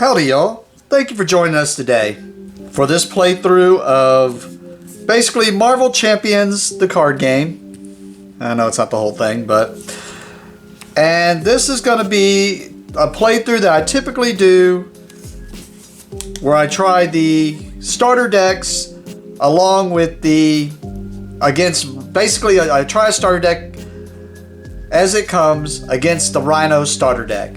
Howdy y'all, thank you for joining us today for this playthrough of basically Marvel Champions, the card game. I know it's not the whole thing, and this is going to be a playthrough that I typically do where I try the starter decks along with I try a starter deck as it comes against the Rhino starter deck.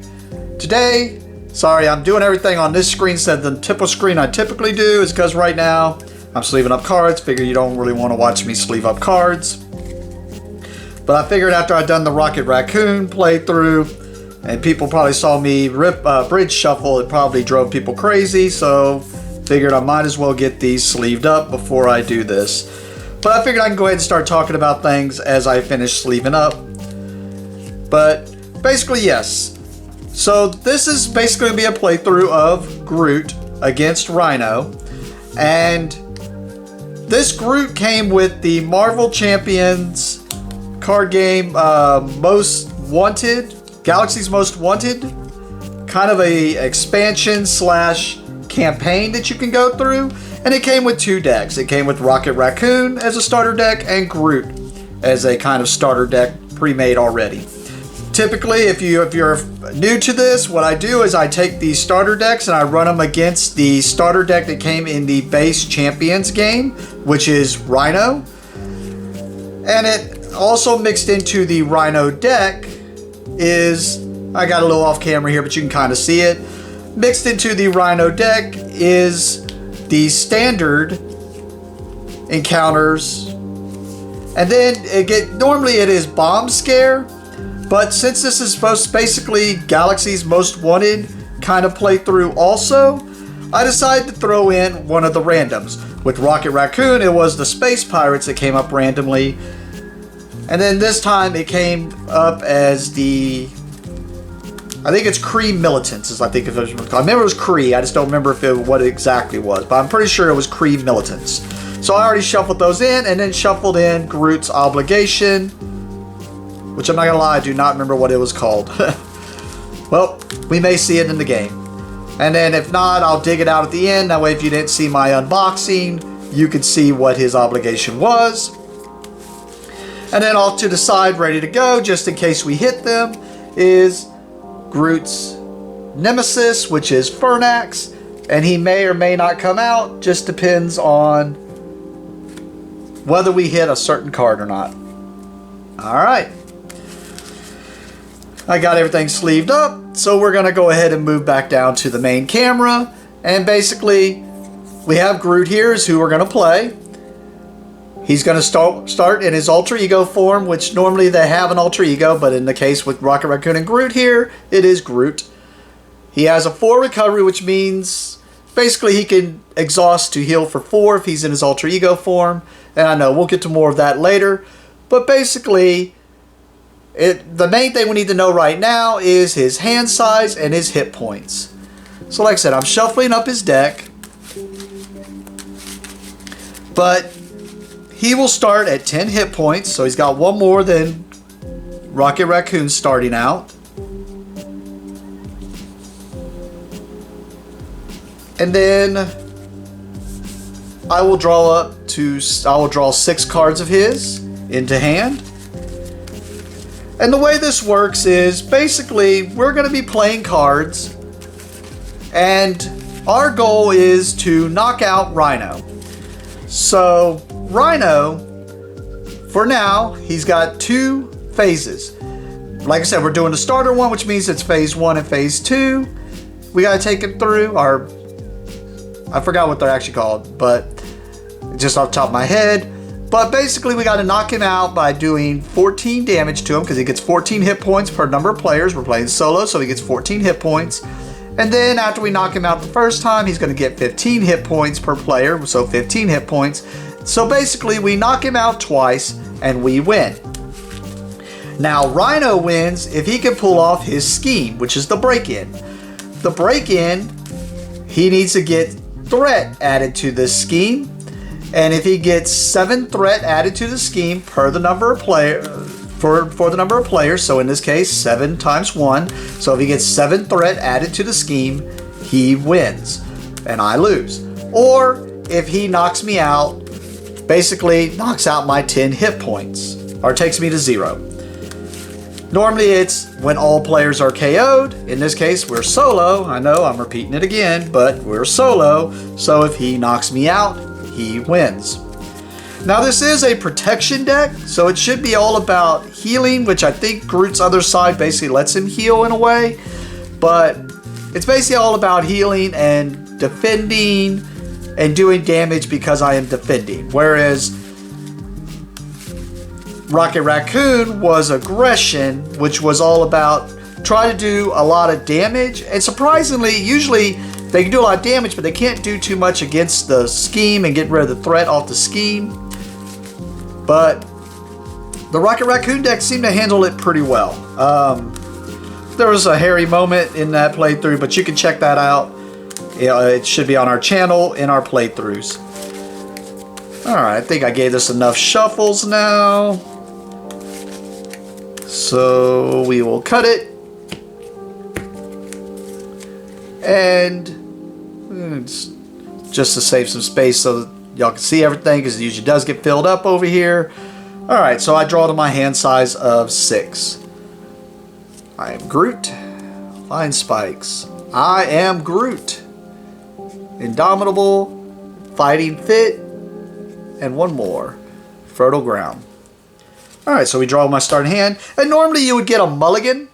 Today, sorry, I'm doing everything on this screen instead of the typical screen I typically do, is because right now I'm sleeving up cards. Figure you don't really want to watch me sleeve up cards. But I figured after I'd done the Rocket Raccoon playthrough, and people probably saw me rip bridge shuffle, it probably drove people crazy, so figured I might as well get these sleeved up before I do this. But I figured I can go ahead and start talking about things as I finish sleeving up. But basically, yes. So this is basically going to be a playthrough of Groot against Rhino. And this Groot came with the Marvel Champions card game Most Wanted, Galaxy's Most Wanted, kind of a expansion slash campaign that you can go through. And it came with two decks. It came with Rocket Raccoon as a starter deck and Groot as a kind of starter deck pre-made already. Typically, if you're new to this, what I do is I take these starter decks and I run them against the starter deck that came in the base Champions game, which is Rhino. And it also mixed into the Rhino deck is, I got a little off camera here, but you can kind of see it. Mixed into the Rhino deck is the standard encounters. And then normally it is Bomb Scare. But since this is supposed to basically Galaxy's Most Wanted kind of playthrough also, I decided to throw in one of the randoms. With Rocket Raccoon, it was the Space Pirates that came up randomly. And then this time it came up as I think it's Kree Militants, I remember it was Kree, I just don't remember what it exactly was. But I'm pretty sure it was Kree Militants. So I already shuffled those in, and then shuffled in Groot's Obligation, which I'm not gonna lie, I do not remember what it was called. Well, we may see it in the game. And then if not, I'll dig it out at the end. That way if you didn't see my unboxing, you could see what his obligation was. And then off to the side, ready to go, just in case we hit them, is Groot's Nemesis, which is Fernax. And he may or may not come out, just depends on whether we hit a certain card or not. Alright. I got everything sleeved up, so we're going to go ahead and move back down to the main camera. And basically, we have Groot here is who we're going to play. He's going to start in his alter ego form, which normally they have an alter ego, but in the case with Rocket Raccoon and Groot here, it is Groot. He has a 4 recovery, which means basically he can exhaust to heal for 4 if he's in his alter ego form. And I know we'll get to more of that later, but basically, the main thing we need to know right now is his hand size and his hit points. So like I said, I'm shuffling up his deck. But he will start at 10 hit points, so he's got one more than Rocket Raccoon starting out. And then I will draw 6 cards of his into hand. And the way this works is basically we're going to be playing cards, and our goal is to knock out Rhino. So Rhino, for now, he's got 2 phases. Like I said, we're doing the starter one, which means it's phase 1 and phase 2. We got to take it through I forgot what they're actually called, but just off the top of my head. But basically, we got to knock him out by doing 14 damage to him, because he gets 14 hit points per number of players. We're playing solo, so he gets 14 hit points. And then after we knock him out the first time, he's going to get 15 hit points per player, so 15 hit points. So basically, we knock him out twice, and we win. Now, Rhino wins if he can pull off his scheme, which is the break-in. The break-in, he needs to get threat added to this scheme. And if he gets 7 threat added to the scheme per the number of for the number of players, so in this case 7 times 1, so if he gets 7 threat added to the scheme, he wins and I lose. Or if he knocks me out, basically knocks out my 10 hit points or takes me to 0. Normally it's when all players are KO'd. In this case, we're solo. I know I'm repeating it again, but we're solo. So if he knocks me out, he wins. Now this is a protection deck, so it should be all about healing, which I think Groot's other side basically lets him heal in a way. But it's basically all about healing and defending and doing damage because I am defending. Whereas Rocket Raccoon was aggression, which was all about try to do a lot of damage. And surprisingly, usually they can do a lot of damage, but they can't do too much against the scheme and get rid of the threat off the scheme. But the Rocket Raccoon deck seemed to handle it pretty well. There was a hairy moment in that playthrough, but you can check that out. It should be on our channel in our playthroughs. Alright, I think I gave this enough shuffles now. So we will cut it. And it's just to save some space so that y'all can see everything, because it usually does get filled up over here. Alright, so I draw to my hand size of 6. I am Groot. Fine spikes. I am Groot. Indomitable, fighting fit, and one more. Fertile ground. Alright, so we draw my starting hand. And normally you would get a mulligan.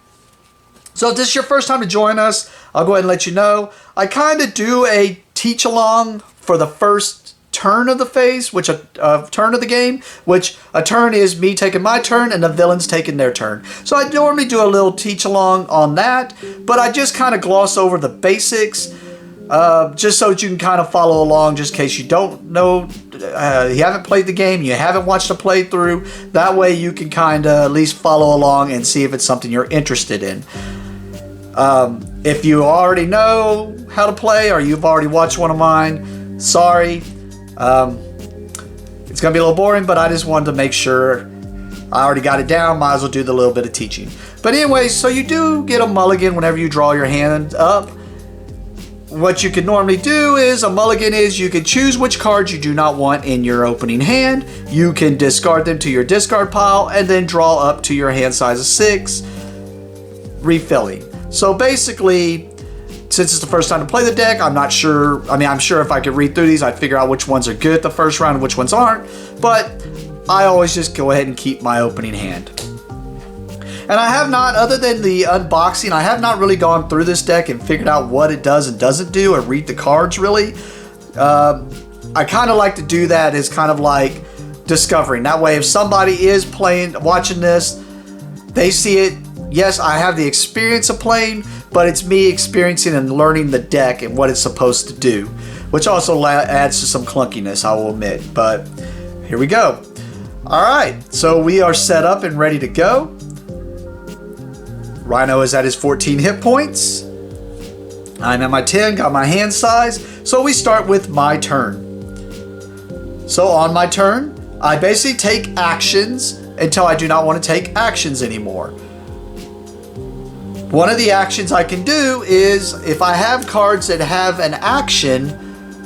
So if this is your first time to join us, I'll go ahead and let you know. I kind of do a teach along for the first turn of the phase, which turn of the game, which a turn is me taking my turn and the villains taking their turn. So I normally do a little teach along on that, but I just kind of gloss over the basics, just so that you can kind of follow along, just in case you don't know, you haven't played the game, you haven't watched a playthrough. That way you can kind of at least follow along and see if it's something you're interested in. If you already know how to play or you've already watched one of mine, sorry. It's going to be a little boring, but I just wanted to make sure I already got it down. Might as well do the little bit of teaching. But anyway, so you do get a mulligan whenever you draw your hand up. What you can normally do is, a mulligan is you can choose which cards you do not want in your opening hand. You can discard them to your discard pile and then draw up to your hand size of 6, refilling. So basically, since it's the first time to play the deck, I'm not sure. I mean, I'm sure if I could read through these, I'd figure out which ones are good the first round and which ones aren't. But I always just go ahead and keep my opening hand. And I have not, other than the unboxing, I have not really gone through this deck and figured out what it does and doesn't do or read the cards really. I kind of like to do that as kind of like discovering. That way, if somebody is watching this, they see it. Yes, I have the experience of playing, but it's me experiencing and learning the deck and what it's supposed to do, which also adds to some clunkiness, I will admit. But here we go. All right, so we are set up and ready to go. Rhino is at his 14 hit points. I'm at my 10, got my hand size. So we start with my turn. So on my turn, I basically take actions until I do not want to take actions anymore. One of the actions I can do is, if I have cards that have an action,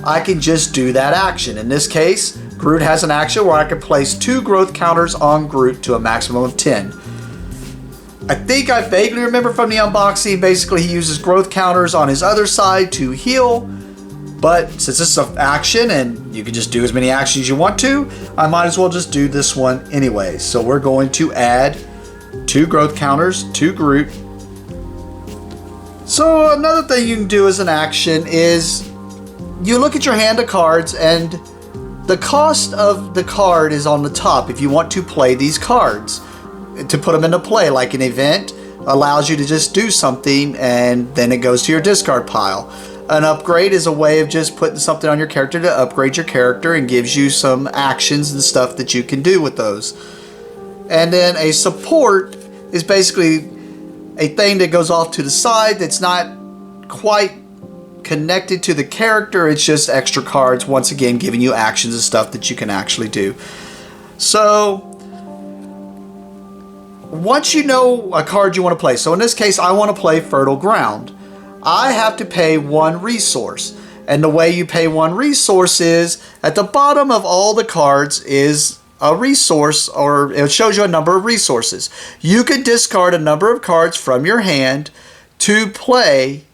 I can just do that action. In this case, Groot has an action where I can place 2 growth counters on Groot to a maximum of 10. I think I vaguely remember from the unboxing, basically he uses growth counters on his other side to heal. But since this is an action and you can just do as many actions you want to, I might as well just do this one anyway. So we're going to add 2 growth counters to Groot. So another thing you can do as an action is you look at your hand of cards and the cost of the card is on the top if you want to play these cards. To put them into play, like an event allows you to just do something and then it goes to your discard pile. An upgrade is a way of just putting something on your character to upgrade your character and gives you some actions and stuff that you can do with those. And then a support is basically a thing that goes off to the side that's not quite connected to the character. It's just extra cards, once again giving you actions and stuff that you can actually do. So once you know a card you want to play, so in this case I want to play Fertile Ground, I have to pay 1 resource. And the way you pay 1 resource is at the bottom of all the cards is a resource, or it shows you a number of resources. You could discard a number of cards from your hand to play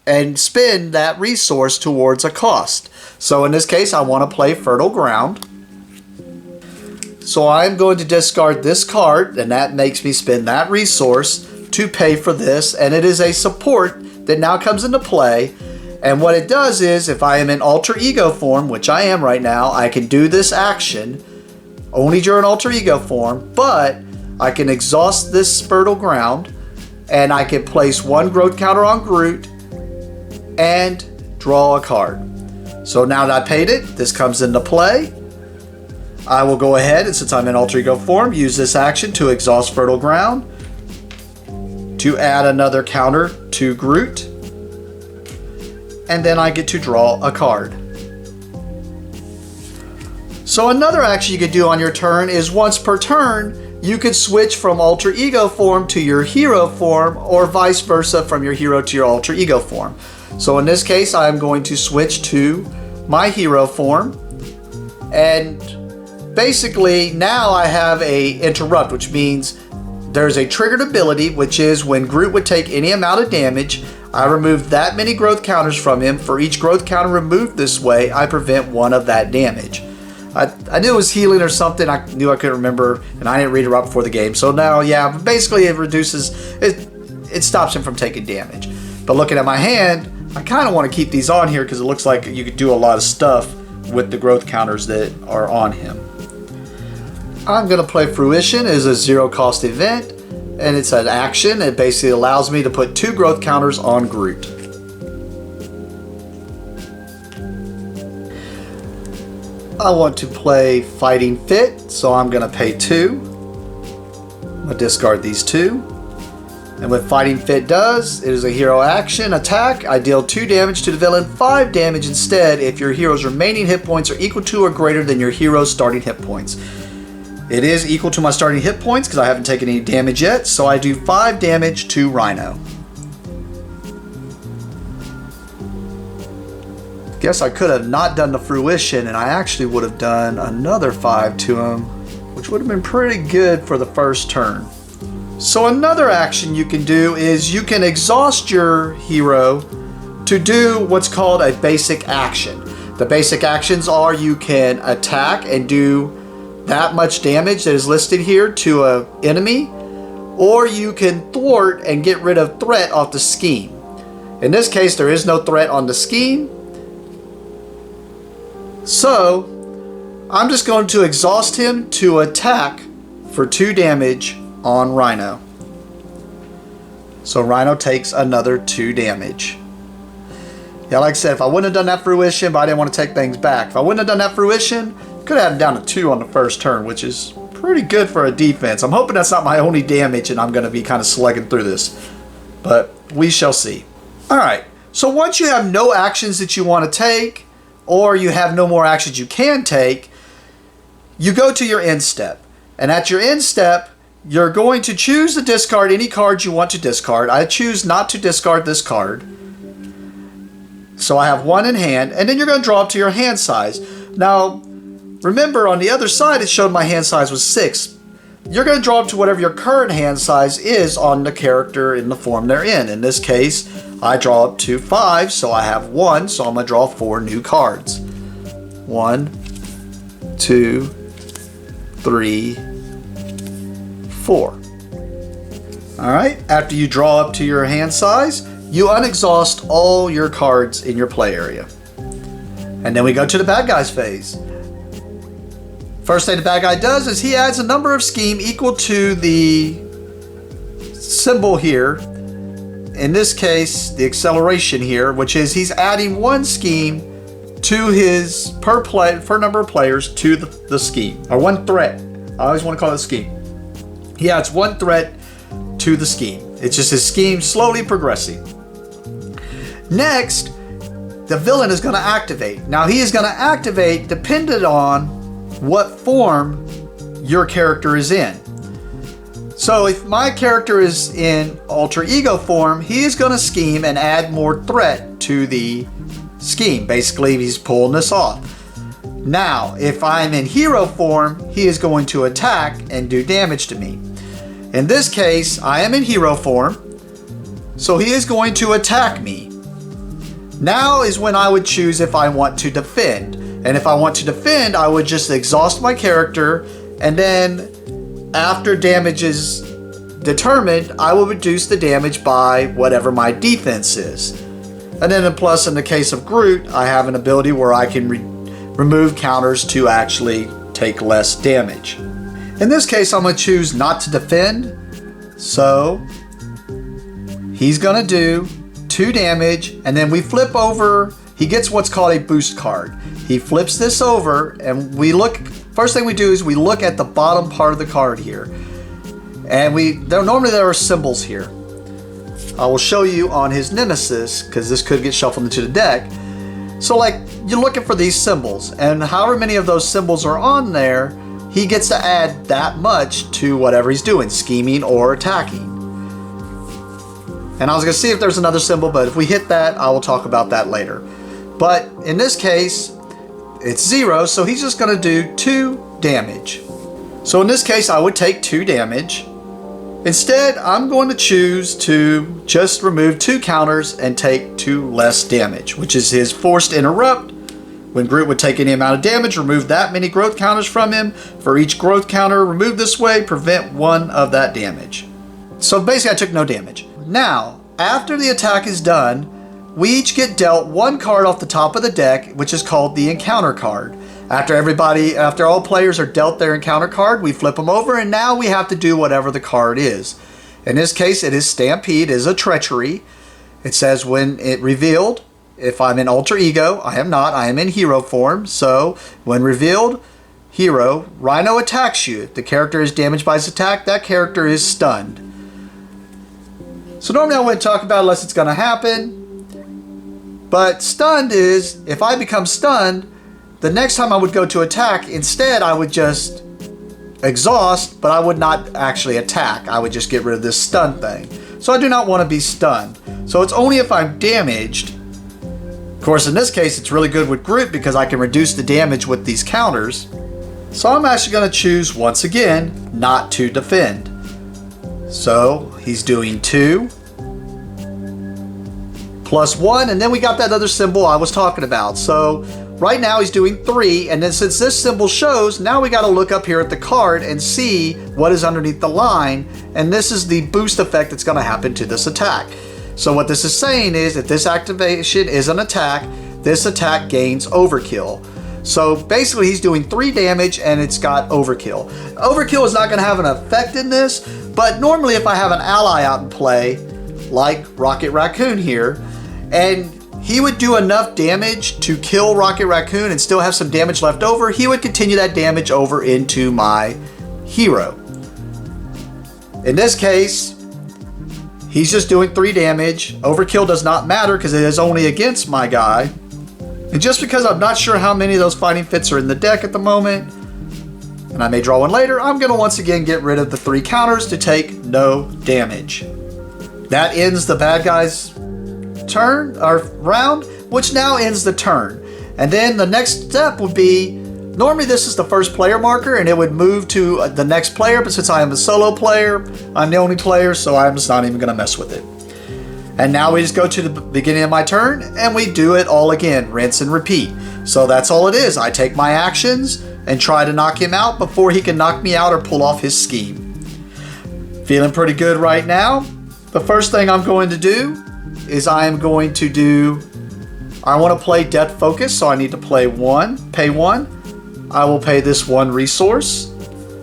and spend that resource towards a cost. So in this case, I want to play Fertile Ground. So I'm going to discard this card, and that makes me spend that resource to pay for this, and it is a support that now comes into play. And what it does is, if I am in alter ego form, which I am right now, I can do this action only during alter ego form, but I can exhaust this Fertile Ground, and I can place 1 growth counter on Groot and draw a card. So now that I paid it, this comes into play. I will go ahead, and since I'm in alter ego form, use this action to exhaust Fertile Ground, to add another counter to Groot, and then I get to draw a card. So another action you could do on your turn is once per turn, you could switch from alter ego form to your hero form, or vice versa from your hero to your alter ego form. So in this case, I'm going to switch to my hero form, and basically now I have a interrupt, which means there's a triggered ability, which is when Groot would take any amount of damage, I remove that many growth counters from him. For each growth counter removed this way, I prevent 1 of that damage. I knew it was healing or something. I knew I couldn't remember, and I didn't read it right before the game. So now, yeah, basically it reduces, it stops him from taking damage. But looking at my hand, I kind of want to keep these on here because it looks like you could do a lot of stuff with the growth counters that are on him. I'm going to play Fruition as a 0 cost event, and it's an action. It basically allows me to put 2 growth counters on Groot. I want to play Fighting Fit, so I'm going to pay 2. I'm going to discard these 2. And what Fighting Fit does, it is a hero action attack. I deal 2 damage to the villain, 5 damage instead if your hero's remaining hit points are equal to or greater than your hero's starting hit points. It is equal to my starting hit points because I haven't taken any damage yet, so I do 5 damage to Rhino. Guess I could have not done the Fruition, and I actually would have done another 5 to him, which would have been pretty good for the first turn. So another action you can do is you can exhaust your hero to do what's called a basic action. The basic actions are you can attack and do that much damage that is listed here to an enemy, or you can thwart and get rid of threat off the scheme. In this case, there is no threat on the scheme, so I'm just going to exhaust him to attack for 2 damage on Rhino. So Rhino takes another 2 damage. Yeah, like I said, if I wouldn't have done that Fruition, but I didn't want to take things back. If I wouldn't have done that Fruition, could have had him down to 2 on the first turn, which is pretty good for a defense. I'm hoping that's not my only damage and I'm going to be kind of slugging through this, but we shall see. Alright, so once you have no actions that you want to take, or you have no more actions you can take, you go to your end step. And at your end step, you're going to choose to discard any card you want to discard. I choose not to discard this card. So I have 1 in hand, and then you're going to draw up to your hand size. Now, remember on the other side it showed my hand size was 6. You're going to draw up to whatever your current hand size is on the character in the form they're in. In this case, I draw up to 5, so I have 1, so I'm going to draw 4 new cards. 1, 2, 3, 4. Alright, after you draw up to your hand size, you unexhaust all your cards in your play area. And then we go to the bad guys phase. First thing the bad guy does is he adds a number of scheme equal to the symbol here. In this case, the acceleration here, which is he's adding 1 scheme to his per number of players to the scheme, or 1 threat. I always want to call it a scheme. He adds 1 threat to the scheme. It's just his scheme slowly progressing. Next, the villain is going to activate. Now he is going to activate dependent on what form your character is in. So if my character is in alter ego form, he is going to scheme and add more threat to the scheme. Basically, he's pulling this off. Now, if I'm in hero form, he is going to attack and do damage to me. In this case, I am in hero form, so he is going to attack me. Now is when I would choose if I want to defend. And if I want to defend, I would just exhaust my character, and then after damage is determined, I will reduce the damage by whatever my defense is. And then plus in the case of Groot, I have an ability where I can remove counters to actually take less damage. In this case, I'm going to choose not to defend. So he's going to do 2 damage, and then we flip over. He gets what's called a boost card. He flips this over, and we look. First thing we do is we look at the bottom part of the card here, and normally there are symbols here. I will show you on his nemesis because this could get shuffled into the deck. So like you're looking for these symbols, and however many of those symbols are on there, he gets to add that much to whatever he's doing, scheming or attacking. And I was going to see if there's another symbol, but if we hit that, I will talk about that later. But in this case, it's 0, so he's just going to do 2 damage. So in this case, I would take 2 damage. Instead, I'm going to choose to just remove 2 counters and take 2 less damage, which is his forced interrupt. When Groot would take any amount of damage, remove that many growth counters from him. For each growth counter removed this way, prevent 1 of that damage. So basically, I took no damage. Now, after the attack is done, we each get dealt 1 card off the top of the deck, which is called the encounter card. After all players are dealt their encounter card, we flip them over, and now we have to do whatever the card is. In this case, it is Stampede, is a treachery. It says when it revealed, if I'm in alter ego, I am not, I am in hero form. So when revealed, hero, Rhino attacks you. If the character is damaged by his attack, that character is stunned. So normally I wouldn't talk about it unless it's going to happen. But stunned is, if I become stunned, the next time I would go to attack, instead I would just exhaust, but I would not actually attack. I would just get rid of this stun thing. So I do not want to be stunned. So it's only if I'm damaged. Of course, in this case, it's really good with Groot because I can reduce the damage with these counters. So I'm actually going to choose, once again, not to defend. So he's doing 2 plus 1, and then we got that other symbol I was talking about. So right now he's doing 3, and then since this symbol shows, now we got to look up here at the card and see what is underneath the line, and this is the boost effect that's going to happen to this attack. So what this is saying is that this activation is an attack, this attack gains overkill. So basically he's doing 3 damage and it's got overkill. Overkill is not going to have an effect in this, but normally if I have an ally out in play, like Rocket Raccoon here, and he would do enough damage to kill Rocket Raccoon and still have some damage left over, he would continue that damage over into my hero. In this case, he's just doing 3 damage. Overkill does not matter because it is only against my guy. And just because I'm not sure how many of those fighting fits are in the deck at the moment, and I may draw one later, I'm going to once again get rid of the 3 counters to take no damage. That ends the bad guy's turn, or round, which now ends the turn. And then the next step would be, normally this is the first player marker and it would move to the next player, but since I am a solo player, I'm the only player, so I'm just not even going to mess with it. And now we just go to the beginning of my turn and we do it all again, rinse and repeat. So that's all it is. I take my actions and try to knock him out before he can knock me out or pull off his scheme. Feeling pretty good right now. The first thing I'm going to do is I want to play Depth Focus, so I need to pay 1. I will pay this 1 resource.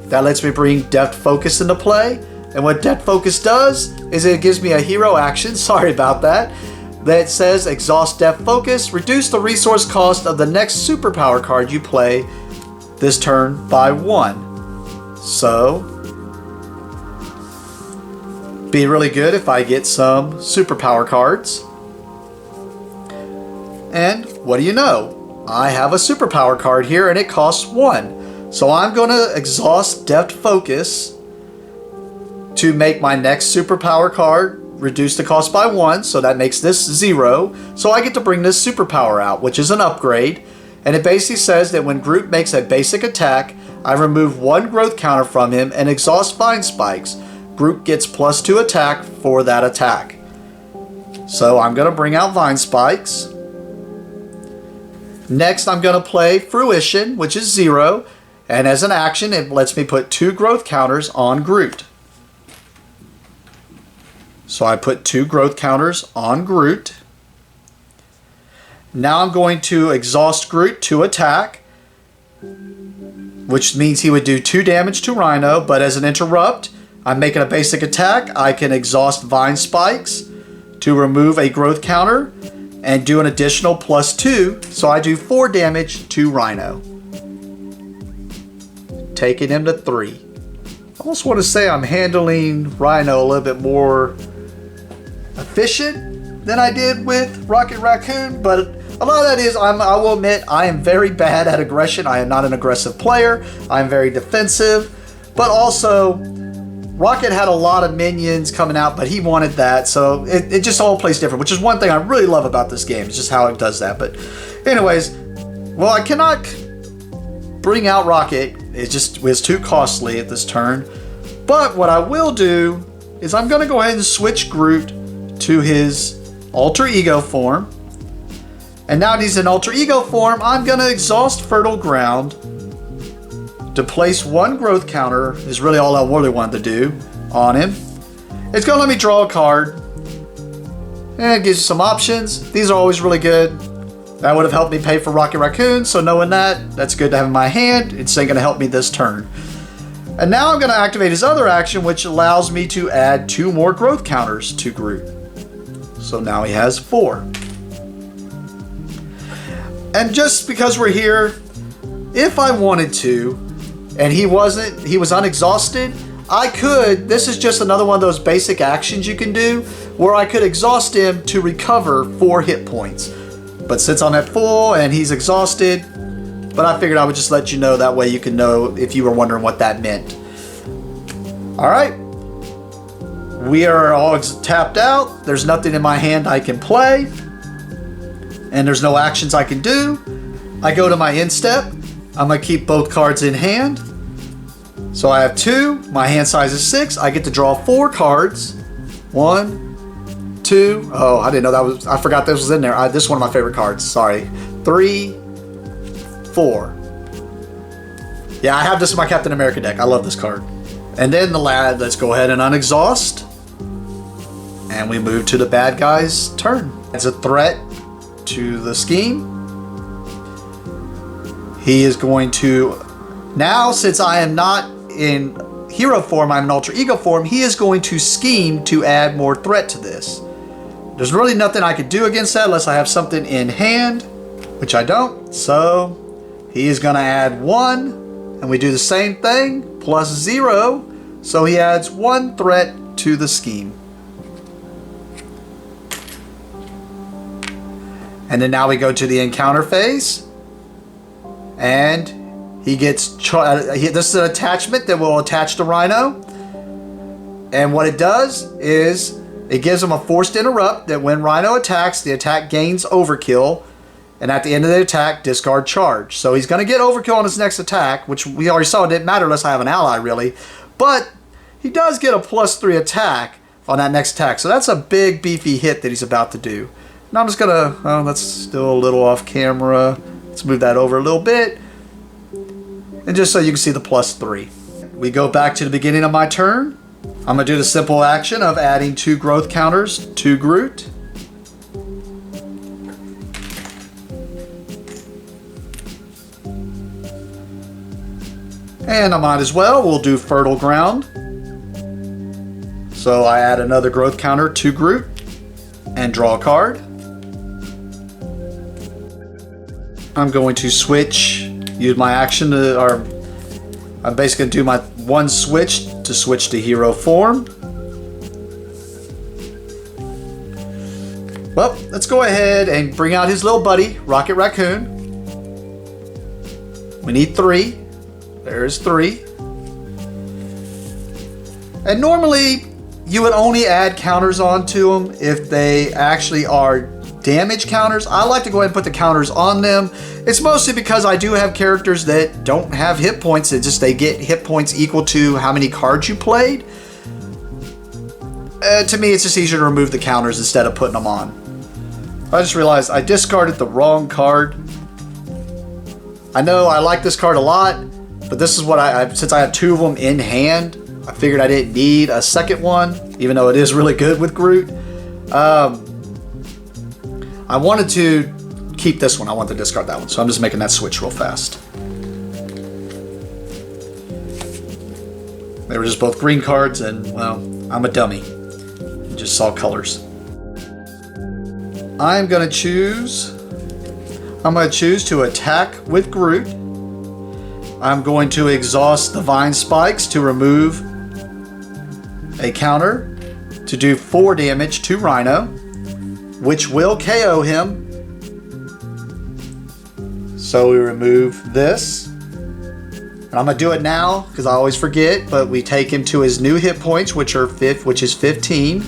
That lets me bring Depth Focus into play. And what Depth Focus does is it gives me a hero action, sorry about that says exhaust Depth Focus, reduce the resource cost of the next superpower card you play this turn by 1. So be really good if I get some superpower cards. And what do you know? I have a superpower card here and it costs 1. So I'm going to exhaust Depth Focus to make my next superpower card reduce the cost by 1, so that makes this 0. So I get to bring this superpower out, which is an upgrade. And it basically says that when Groot makes a basic attack, I remove 1 growth counter from him and exhaust Vine Spikes. Groot gets +2 attack for that attack. So I'm going to bring out Vine Spikes. Next, I'm going to play Fruition, which is 0. And as an action, it lets me put 2 growth counters on Groot. So I put 2 growth counters on Groot. Now I'm going to exhaust Groot to attack, which means he would do 2 damage to Rhino, but as an interrupt, I'm making a basic attack. I can exhaust Vine Spikes to remove a growth counter and do an additional +2, so I do 4 damage to Rhino, taking him to 3. I almost want to say I'm handling Rhino a little bit more efficient than I did with Rocket Raccoon, but a lot of that is, I will admit, I am very bad at aggression. I am not an aggressive player. I am very defensive, but also Rocket had a lot of minions coming out, but he wanted that, so it just all plays different, which is one thing I really love about this game. It's just how it does that. But anyways, well, I cannot bring out Rocket. It was too costly at this turn. But what I will do is I'm going to go ahead and switch Groot to his alter ego form. And now that he's in alter ego form, I'm going to exhaust Fertile Ground to place 1 growth counter, is really all I really wanted to do on him. It's going to let me draw a card. And it gives you some options. These are always really good. That would have helped me pay for Rocket Raccoon, so knowing that, that's good to have in my hand. It's going to help me this turn. And now I'm going to activate his other action, which allows me to add 2 more growth counters to Groot. So now he has 4. And just because we're here, if I wanted to, and he was unexhausted, I could, this is just another one of those basic actions you can do, where I could exhaust him to recover 4 hit points. But since I'm at full and he's exhausted, but I figured I would just let you know, that way you can know if you were wondering what that meant. Alright, we are all tapped out. There's nothing in my hand I can play, and there's no actions I can do. I go to my end step. I'm going to keep both cards in hand. So I have 2. My hand size is 6. I get to draw 4 cards. 1, 2. Oh, I didn't know that was. I forgot this was in there. This is one of my favorite cards. Sorry. 3, 4. Yeah, I have this in my Captain America deck. I love this card. And then the lad. Let's go ahead and unexhaust. And we move to the bad guy's turn. It's a threat to the scheme. He is going to, now since I am not in hero form, I'm in alter ego form, he is going to scheme to add more threat to this. There's really nothing I could do against that unless I have something in hand, which I don't. So he is going to add 1, and we do the same thing, +0. So he adds 1 threat to the scheme. And then now we go to the encounter phase. And he gets, this is an attachment that will attach to Rhino. And what it does is it gives him a forced interrupt that when Rhino attacks, the attack gains overkill. And at the end of the attack, discard charge. So he's going to get overkill on his next attack, which we already saw it didn't matter unless I have an ally, really. But he does get a +3 attack on that next attack. So that's a big, beefy hit that he's about to do. Now I'm just going to, oh, that's still a little off camera. Let's move that over a little bit. And just so you can see the +3. We go back to the beginning of my turn. I'm going to do the simple action of adding 2 growth counters to Groot. And I might as well, we'll do Fertile Ground. So I add another growth counter to Groot and draw a card. I'm going to use my action to, or I'm basically going to do my 1 switch to switch to hero form. Well, let's go ahead and bring out his little buddy, Rocket Raccoon. We need 3. There's 3. And normally you would only add counters onto them if they actually are damage counters. I like to go ahead and put the counters on them. It's mostly because I do have characters that don't have hit points. It's just they get hit points equal to how many cards you played. To me, it's just easier to remove the counters instead of putting them on. I just realized I discarded the wrong card. I know I like this card a lot, but this is what since I have 2 of them in hand, I figured I didn't need a second one, even though it is really good with Groot. I wanted to keep this one. I want to discard that one, so I'm just making that switch real fast. They were just both green cards, and, well, I'm a dummy. I just saw colors. I'm going to choose to attack with Groot. I'm going to exhaust the Vine Spikes to remove a counter to do 4 damage to Rhino, which will KO him. So we remove this. And I'm going to do it now because I always forget, but we take him to his new hit points, which is 15.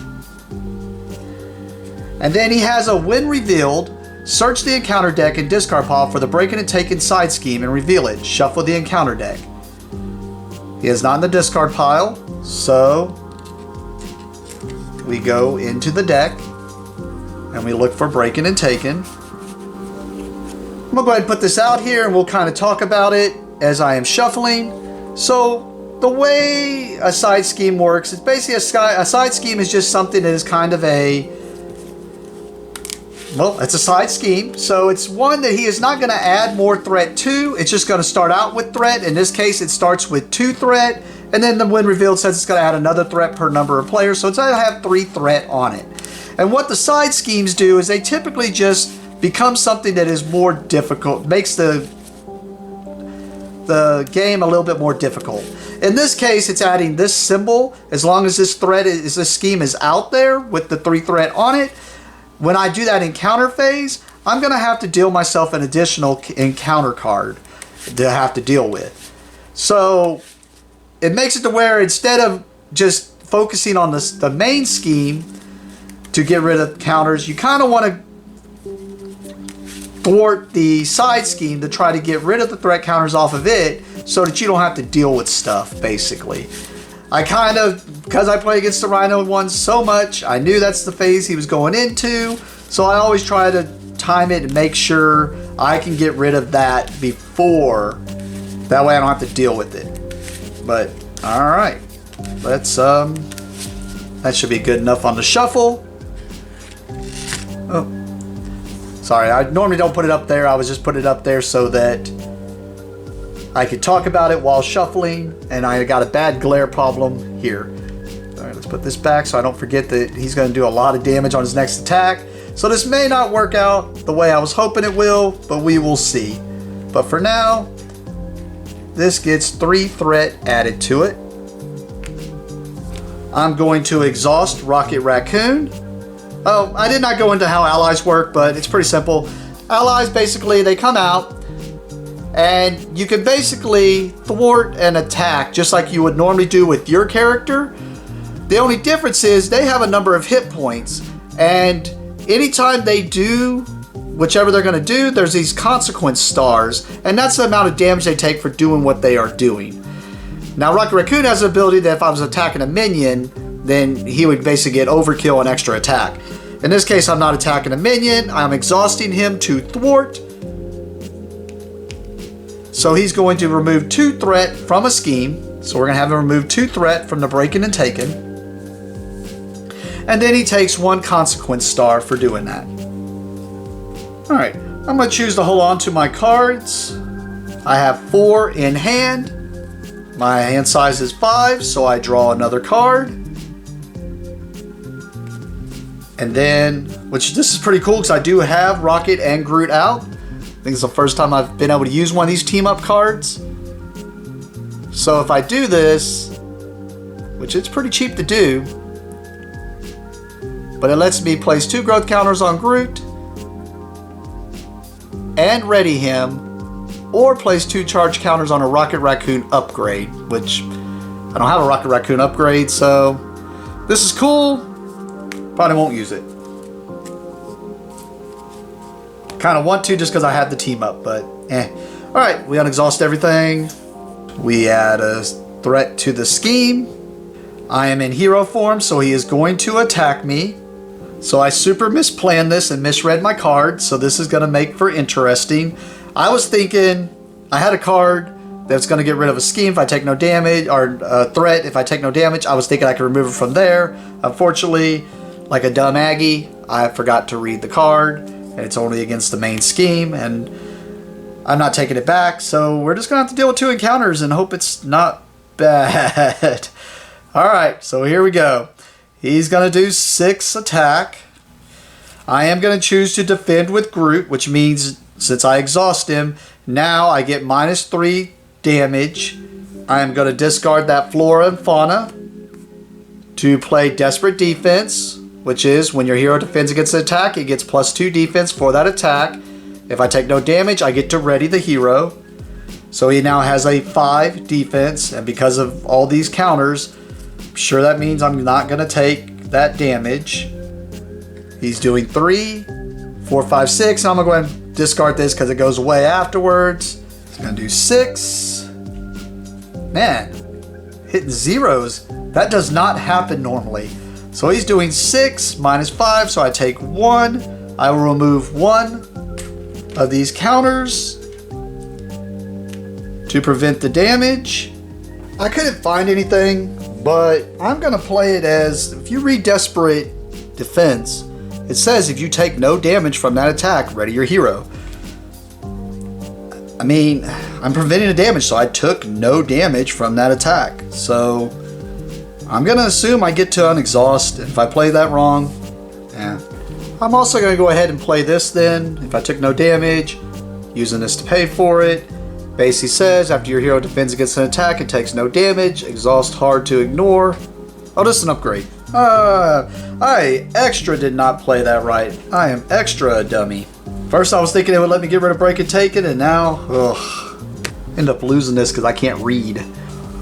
And then he has a when revealed, search the encounter deck and discard pile for the breaking and taken side scheme and reveal it. Shuffle the encounter deck. He is not in the discard pile, so we go into the deck and we look for breaking and taken. I'm gonna go ahead and put this out here and we'll kind of talk about it as I am shuffling. So the way a side scheme works is basically a side scheme is just something that is kind of it's a side scheme. So it's one that he is not going to add more threat to. It's just going to start out with threat. In this case, it starts with 2 threat. And then the when revealed says it's going to add another threat per number of players. So it's going to have 3 threat on it. And what the side schemes do is they typically just become something that is more difficult, makes the game a little bit more difficult. In this case, it's adding this symbol. As long as this scheme is out there with the 3 threat on it, when I do that encounter phase, I'm going to have to deal myself an additional encounter card to have to deal with. So it makes it to where instead of just focusing on the main scheme to get rid of counters, you kind of want to thwart the side scheme to try to get rid of the threat counters off of it so that you don't have to deal with stuff, basically. Because I play against the Rhino one so much, I knew that's the phase he was going into, so I always try to time it and make sure I can get rid of that before, that way I don't have to deal with it. But, alright, that should be good enough on the shuffle. Oh, sorry, I normally don't put it up there, I was just putting it up there so that I could talk about it while shuffling, and I got a bad glare problem here. All right, let's put this back so I don't forget that he's going to do a lot of damage on his next attack. So this may not work out the way I was hoping it will, but we will see. But for now, this gets 3 threat added to it. I'm going to exhaust Rocket Raccoon. Oh, I did not go into how allies work, but it's pretty simple. Allies, basically, they come out, and you can basically thwart an attack just like you would normally do with your character. The only difference is they have a number of hit points, and anytime they do whichever they're going to do, there's these consequence stars, and that's the amount of damage they take for doing what they are doing. Now, Rocket Raccoon has the ability that if I was attacking a minion, then he would basically get overkill and extra attack. In this case, I'm not attacking a minion, I'm exhausting him to thwart. So he's going to remove 2 threat from a scheme. So we're going to have him remove 2 threat from the breaking and taken. And then he takes 1 consequence star for doing that. Alright, I'm going to choose to hold on to my cards. I have 4 in hand. My hand size is 5, so I draw another card. And then, which this is pretty cool because I do have Rocket and Groot out. I think it's the first time I've been able to use one of these team up cards. So if I do this, which it's pretty cheap to do, but it lets me place 2 growth counters on Groot and ready him, or place 2 charge counters on a Rocket Raccoon upgrade, which I don't have a Rocket Raccoon upgrade, so this is cool. Probably won't use it. Kind of want to just because I had the team up, but eh. Alright, we unexhaust everything. We add a threat to the scheme. I am in hero form, so he is going to attack me. So I super misplanned this and misread my card, so this is going to make for interesting. I was thinking I had a card that's going to get rid of a scheme if I take no damage, or a threat if I take no damage. I was thinking I could remove it from there. Unfortunately, like a dumb Aggie, I forgot to read the card. And it's only against the main scheme, and I'm not taking it back, so we're just gonna have to deal with 2 encounters and hope it's not bad. Alright, so here we go. He's gonna do 6 attack. I am gonna choose to defend with Groot, which means since I exhaust him, now I get -3 damage. I am gonna discard that Flora and Fauna to play Desperate Defense, which is when your hero defends against an attack, it gets +2 defense for that attack. If I take no damage, I get to ready the hero. So he now has a 5 defense, and because of all these counters, I'm sure that means I'm not going to take that damage. He's doing 3, 4, 5, 6. I'm going to go ahead and discard this because it goes away afterwards. He's going to do 6. Man, hitting zeros. That does not happen normally. So he's doing 6 -5, so I take 1. I will remove 1 of these counters to prevent the damage. I couldn't find anything, but I'm going to play it as, if you read Desperate Defense, it says if you take no damage from that attack, ready your hero. I mean, I'm preventing the damage, so I took no damage from that attack. So I'm going to assume I get to unexhaust. If I play that wrong, yeah. I'm also going to go ahead and play this then. If I took no damage, using this to pay for it. Basically says, after your hero defends against an attack, it takes no damage. Exhaust hard to ignore. Oh, this is an upgrade. I extra did not play that right. I am extra dummy. First I was thinking it would let me get rid of Break and Take It, and now, ugh. End up losing this because I can't read.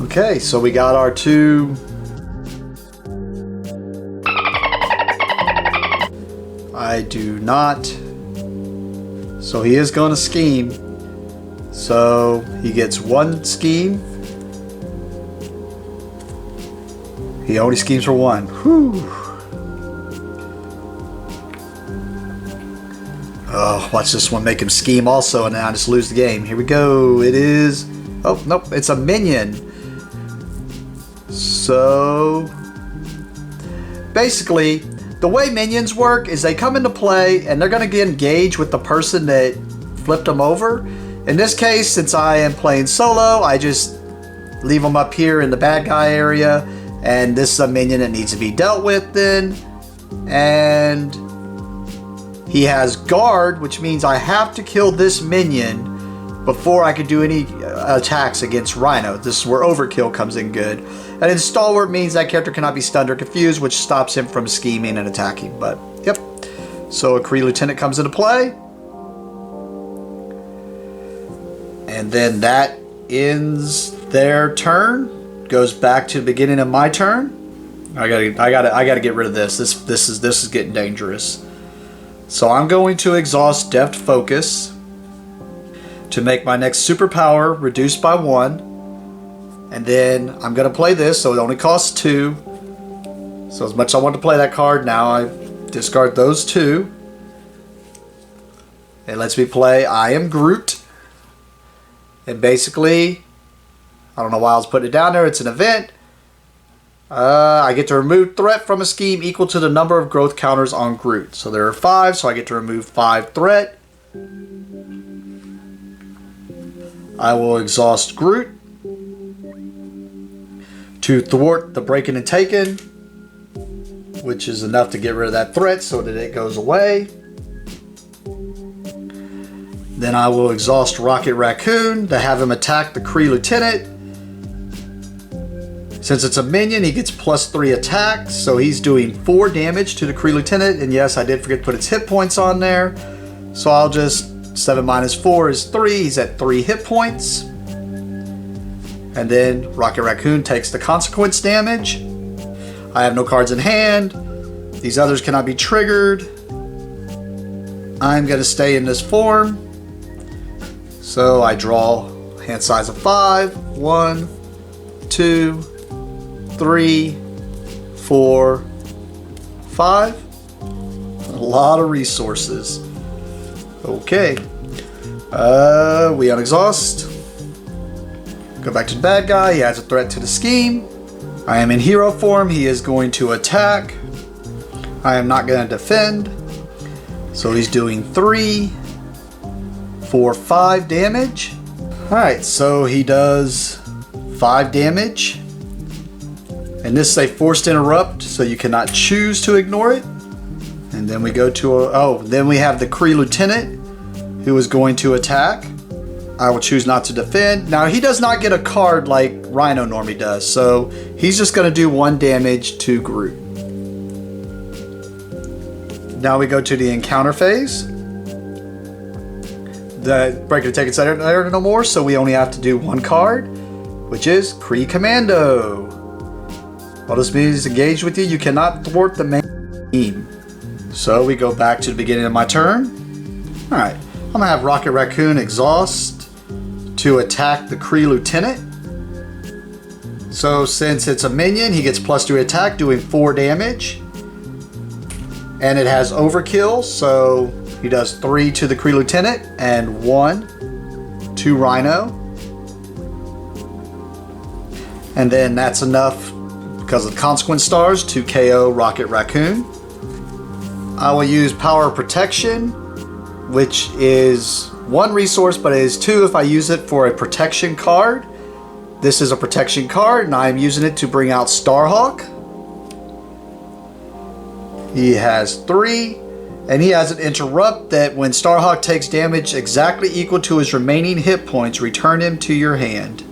Okay, so we got our 2... I do not. So he is going to scheme. So he gets 1 scheme. He only schemes for 1. Whew. Oh, watch this one make him scheme also, and then I just lose the game. Here we go. It is... Oh, nope. It's a minion. So... basically... the way minions work is they come into play and they're going to get engaged with the person that flipped them over. In this case, since I am playing solo, I just leave them up here in the bad guy area, and this is a minion that needs to be dealt with then. And he has guard, which means I have to kill this minion before I could do any attacks against Rhino. This is where overkill comes in good. And then stalwart means that character cannot be stunned or confused, which stops him from scheming and attacking. But, yep. So a Kree Lieutenant comes into play. And then that ends their turn. Goes back to the beginning of my turn. I gotta get rid of this. This is getting dangerous. So I'm going to exhaust Deft Focus to make my next superpower reduced by 1. And then I'm going to play this, so it only costs 2. So as much as I want to play that card, now I discard those 2. It lets me play I Am Groot. And basically, I don't know why I was putting it down there, it's an event. I get to remove threat from a scheme equal to the number of growth counters on Groot. So there are 5, so I get to remove 5 threat. I will exhaust Groot to thwart the breaking and taken, which is enough to get rid of that threat so that it goes away. Then I will exhaust Rocket Raccoon to have him attack the Kree Lieutenant. Since it's a minion, he gets +3 attack, so he's doing 4 damage to the Kree Lieutenant. And yes, I did forget to put its hit points on there. So I'll just, 7 minus 4 is 3. He's at 3 hit points. And then Rocket Raccoon takes the consequence damage. I have no cards in hand. These others cannot be triggered. I'm going to stay in this form. So I draw hand size of 5. 1, 2, 3, 4, 5. A lot of resources. Okay. We unexhaust. Go back to the bad guy. He adds a threat to the scheme. I am in hero form. He is going to attack. I am not going to defend. So he's doing 3, 4, 5 damage. Alright, so he does 5 damage. And this is a forced interrupt, so you cannot choose to ignore it. And then we go to then we have the Kree Lieutenant, who is going to attack. I will choose not to defend. Now he does not get a card like Rhino normally does, so he's just going to do 1 damage to Groot. Now we go to the encounter phase. The breaker take its there no more, so we only have to do 1 card, which is Kree Commando. While this means is engaged with you, you cannot thwart the main team. So we go back to the beginning of my turn. Alright, I'm going to have Rocket Raccoon exhaust to attack the Kree Lieutenant. So since it's a minion, he gets +3 attack, doing 4 damage. And it has overkill, so he does 3 to the Kree Lieutenant and 1 to Rhino. And then that's enough because of the consequence stars to KO Rocket Raccoon. I will use Power Protection, which is 1 resource, but it is 2 if I use it for a protection card. This is a protection card, and I am using it to bring out Starhawk. He has 3, and he has an interrupt that when Starhawk takes damage exactly equal to his remaining hit points, return him to your hand.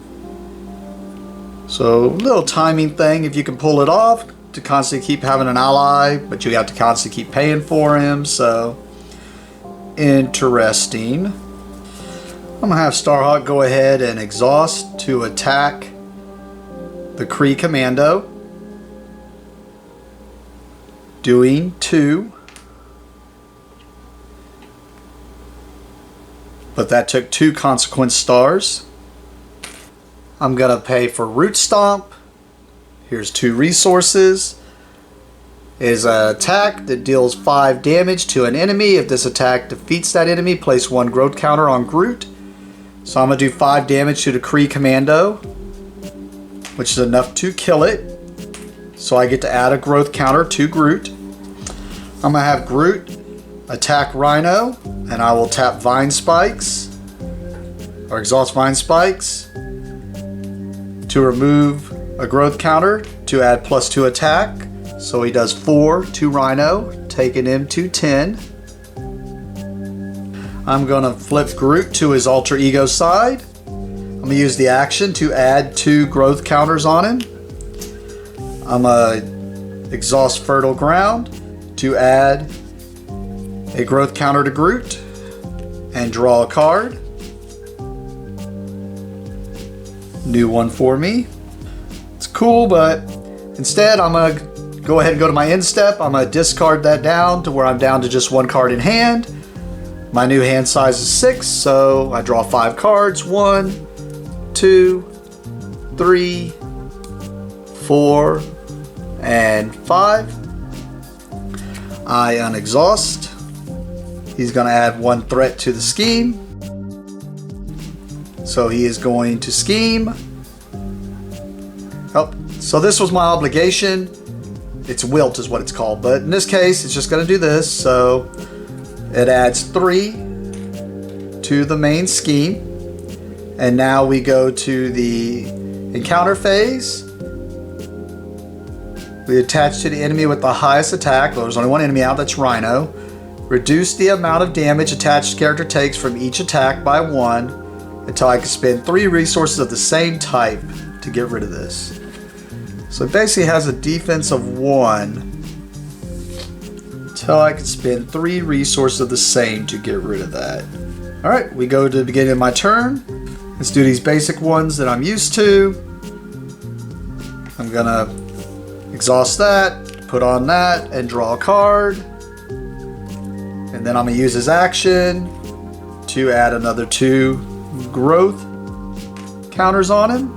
So, little timing thing if you can pull it off to constantly keep having an ally, but you have to constantly keep paying for him, so interesting. I'm going to have Starhawk go ahead and exhaust to attack the Kree Commando, doing 2. But that took 2 consequence stars. I'm going to pay for Root Stomp. Here's 2 resources. It is an attack that deals 5 damage to an enemy. If this attack defeats that enemy, place 1 growth counter on Groot. So I'm going to do 5 damage to the Kree Commando, which is enough to kill it. So I get to add a growth counter to Groot. I'm going to have Groot attack Rhino, and I will tap Vine Spikes, or exhaust Vine Spikes, to remove a growth counter to add +2 attack. So he does 4 to Rhino, taking him to 10. I'm going to flip Groot to his alter ego side. I'm going to use the action to add 2 growth counters on him. I'm going to exhaust Fertile Ground to add a growth counter to Groot and draw a card. New one for me. It's cool, but instead I'm going to go ahead and go to my end step. I'm going to discard that down to where I'm down to just 1 card in hand. My new hand size is 6, so I draw 5 cards. 1, 2, 3, 4, and 5. I unexhaust. He's going to add 1 threat to the scheme. So he is going to scheme. Oh, so this was my obligation. It's wilt is what it's called, but in this case it's just going to do this. So it adds 3 to the main scheme. And now we go to the encounter phase. We attach to the enemy with the highest attack. Well, there's only 1 enemy out, that's Rhino. Reduce the amount of damage attached character takes from each attack by 1 until I can spend 3 resources of the same type to get rid of this. So it basically has a defense of 1 until I can spend 3 resources of the same to get rid of that. Alright, we go to the beginning of my turn. Let's do these basic ones that I'm used to. I'm gonna exhaust that, put on that, and draw a card. And then I'm gonna use his action to add another 2 growth counters on him.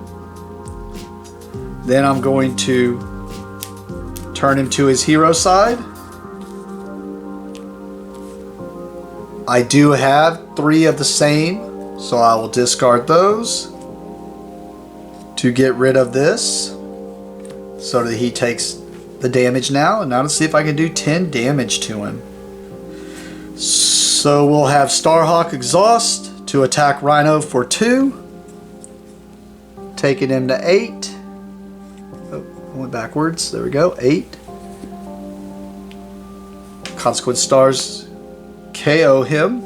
Then I'm going to turn him to his hero side. I do have 3 of the same, so I will discard those to get rid of this so that he takes the damage now. And now let's see if I can do 10 damage to him. So we'll have Starhawk Exhaust to attack Rhino for 2, taking him to 8. Oh, I went backwards. There we go. 8. Consequence Stars KO him.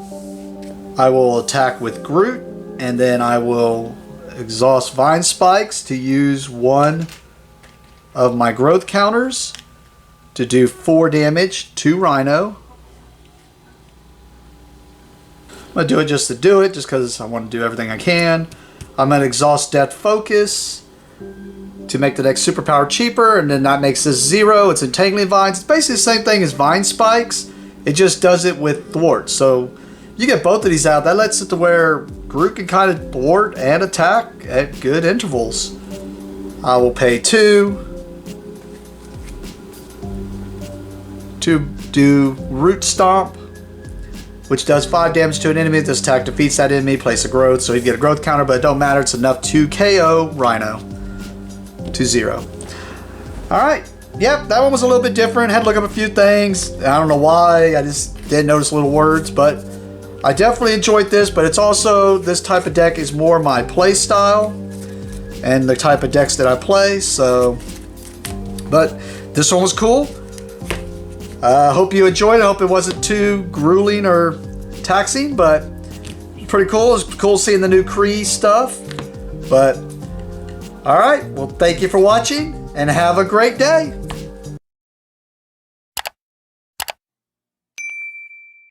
I will attack with Groot, and then I will exhaust Vine Spikes to use 1 of my growth counters to do 4 damage to Rhino. I'm going to do it just to do it, just because I want to do everything I can. I'm going to exhaust Death Focus to make the next superpower cheaper, and then that makes this 0. It's Entangling Vines. It's basically the same thing as Vine Spikes. It just does it with thwart. So you get both of these out. That lets it to where Groot can kind of thwart and attack at good intervals. I will pay 2 to do Root Stomp, which does 5 damage to an enemy. This attack defeats that enemy. Place a growth, so you get a growth counter, but it don't matter. It's enough to KO Rhino to 0. Alright. Yep, that one was a little bit different. Had to look up a few things. I don't know why. I just didn't notice little words, but I definitely enjoyed this. But it's also, this type of deck is more my play style and the type of decks that I play. So, but this one was cool. Hope you enjoyed it. I hope it wasn't too grueling or taxing, but it's pretty cool. It's cool seeing the new Kree stuff. But, alright, well, thank you for watching and have a great day.